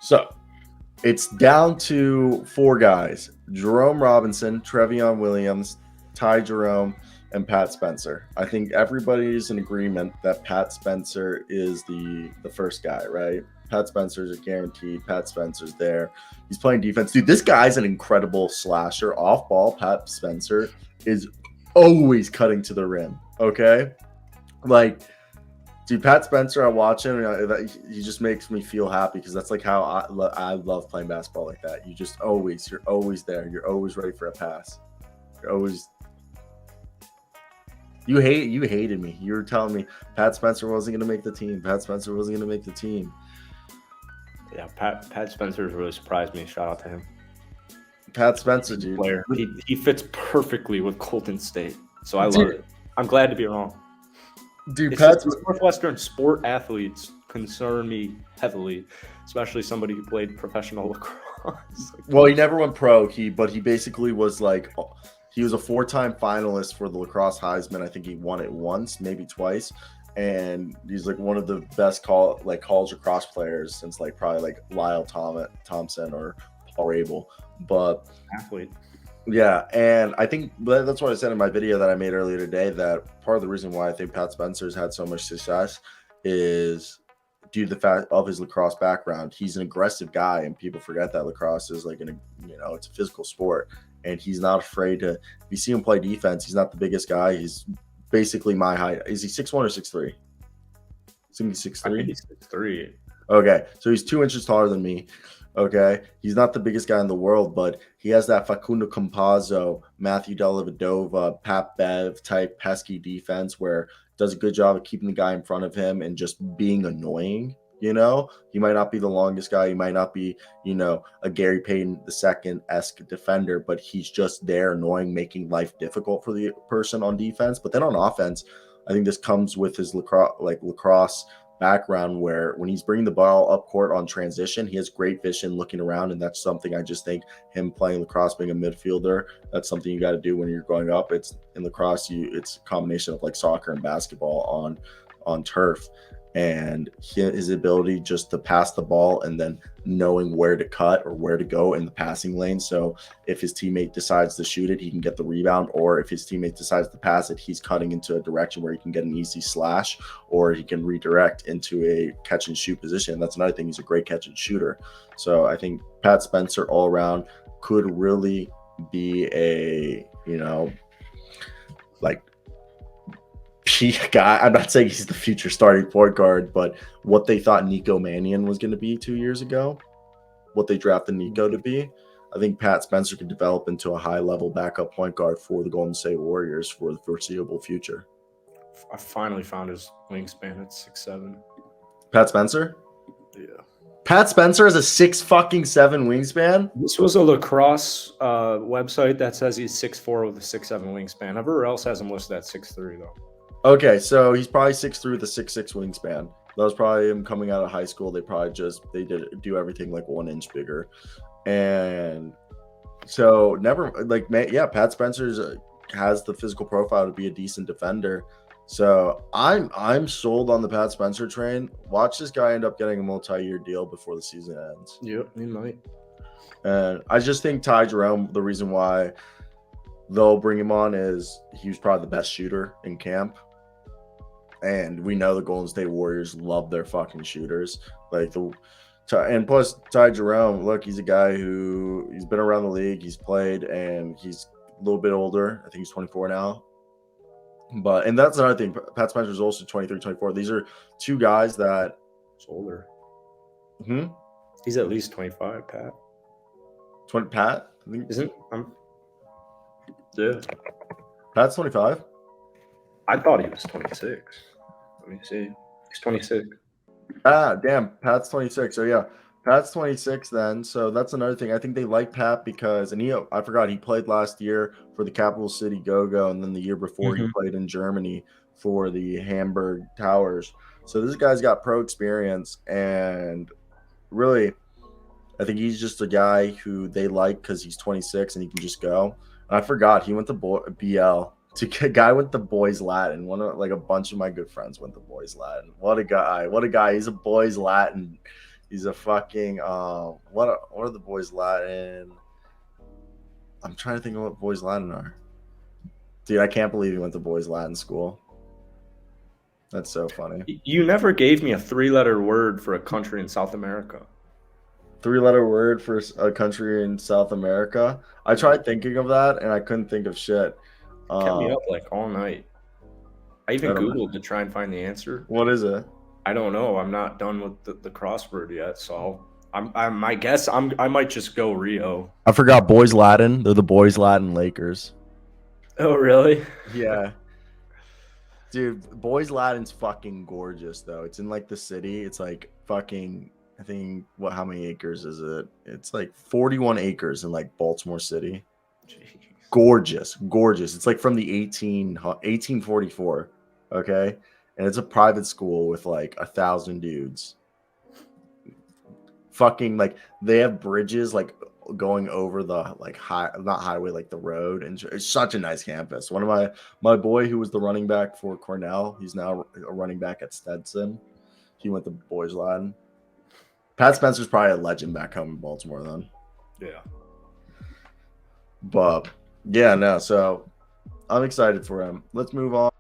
So it's down to four guys: Jerome Robinson, Trevion Williams, Ty Jerome, and Pat Spencer. I think everybody's in agreement that Pat Spencer is the first guy, right? Pat Spencer's a guarantee. Pat Spencer's there. He's playing defense. Dude, this guy's an incredible slasher. Off ball, Pat Spencer is always cutting to the rim, okay? Like, dude, Pat Spencer, I watch him, and he just makes me feel happy because that's like how I love playing basketball like that. You're always there. You're always ready for a pass. You're always. You hated me. You were telling me Pat Spencer wasn't going to make the team. Pat Spencer wasn't going to make the team. Yeah, Pat Spencer's really surprised me. Shout out to him. Pat Spencer, dude. Player. He fits perfectly with Colton State, so I love it. I'm glad to be wrong. Dude, Northwestern sport athletes concern me heavily, especially somebody who played professional lacrosse. Well, he never went pro. But he basically was like, he was a 4-time finalist for the lacrosse Heisman. I think he won it once, maybe twice, and he's like one of the best college lacrosse players since like probably like Lyle Thompson or Paul Rabel. But athlete. Yeah, and I think that's what I said in my video that I made earlier today, that part of the reason why I think Pat Spencer's had so much success is due to the fact of his lacrosse background. He's an aggressive guy, and people forget that lacrosse is like it's a physical sport, and he's not afraid to. If you see him play defense, he's not the biggest guy. He's basically my height. Is he 6'1" or 6'3"? I think he's 6'3". I think he's 6'3". Okay, so he's 2 inches taller than me. Okay, he's not the biggest guy in the world, but he has that Facundo Campazzo, Matthew Dellavedova, Pat Bev type pesky defense where does a good job of keeping the guy in front of him and just being annoying. He might not be the longest guy. He might not be, a Gary Payton II-esque defender, but he's just there annoying, making life difficult for the person on defense. But then on offense, I think this comes with his lacrosse background where when he's bringing the ball up court on transition, he has great vision looking around, and that's something I just think him playing lacrosse, being a midfielder, that's something you got to do when you're growing up. It's in lacrosse, it's a combination of like soccer and basketball on turf, and his ability just to pass the ball and then knowing where to cut or where to go in the passing lane. So if his teammate decides to shoot it, he can get the rebound, or if his teammate decides to pass it, he's cutting into a direction where he can get an easy slash, or he can redirect into a catch and shoot position. That's another thing. He's a great catch and shooter. So I think Pat Spencer all around could really be a, peak guy. I'm not saying he's the future starting point guard, but what they thought Nico Mannion was going to be 2 years ago, what they drafted Nico to be, I think Pat Spencer could develop into a high-level backup point guard for the Golden State Warriors for the foreseeable future. I finally found his wingspan at 6'7". Pat Spencer? Yeah. Pat Spencer has a 6'7" wingspan? This was a lacrosse website that says he's 6'4" with a 6'7" wingspan. Everywhere else has him listed at 6'3", though. Okay, so he's probably 6'3" with a 6'6" wingspan. That was probably him coming out of high school. They did do everything like 1 inch bigger. And so Pat Spencer has the physical profile to be a decent defender. So I'm sold on the Pat Spencer train. Watch this guy end up getting a multi-year deal before the season ends. Yep, he might. And I just think Ty Jerome, the reason why they'll bring him on is he was probably the best shooter in camp. And we know the Golden State Warriors love their fucking shooters. And plus Ty Jerome, look, he's a guy he's been around the league, he's played, and he's a little bit older. I think he's 24 now. And that's another thing. Pat Spencer is also 23, 24. These are two guys that he's older. Hmm? He's at least 25, Pat. 20 Pat? I think isn't yeah. Pat's 25. I thought he was 26. Let me see. He's 26. Ah, damn. Pat's 26. So, yeah, Pat's 26 then. So, that's another thing. I think they like Pat because, and I forgot, he played last year for the Capital City Go-Go, and then the year before he played in Germany for the Hamburg Towers. So, this guy's got pro experience, and really, I think he's just a guy who they like because he's 26 and he can just go. And I forgot, he went to BL. A guy went to Boys Latin. A bunch of my good friends went to Boys Latin. What a guy. He's a Boys Latin He's a fucking what are the boys Latin? I'm trying to think of what boys Latin are. Dude, I can't believe he went to boys Latin school. That's so funny. You never gave me a 3-letter word for a country in South America. 3-letter word for a country in South America. I tried thinking of that and I couldn't think of shit. Kept me up like all night. I even I don't know. Googled to try and find the answer. What is it? I don't know. I'm not done with the crossword yet, so I'm my guess. I might just go Rio. I forgot boys Latin. They're the boys Latin Lakers. Oh, really? Yeah. Dude, boys Latin's fucking gorgeous though. It's in like the city. It's like fucking I think how many acres is it? It's like 41 acres in like Baltimore City. Jeez. Gorgeous. It's like from the 1844. Okay. And it's a private school with like 1,000 dudes. Fucking like they have bridges like going over the like not highway, like the road, and it's such a nice campus. One of my boy who was the running back for Cornell, he's now a running back at Stetson. He went to boys Latin. Pat Spencer's probably a legend back home in Baltimore then. Yeah. But yeah, no, so I'm excited for him. Let's move on.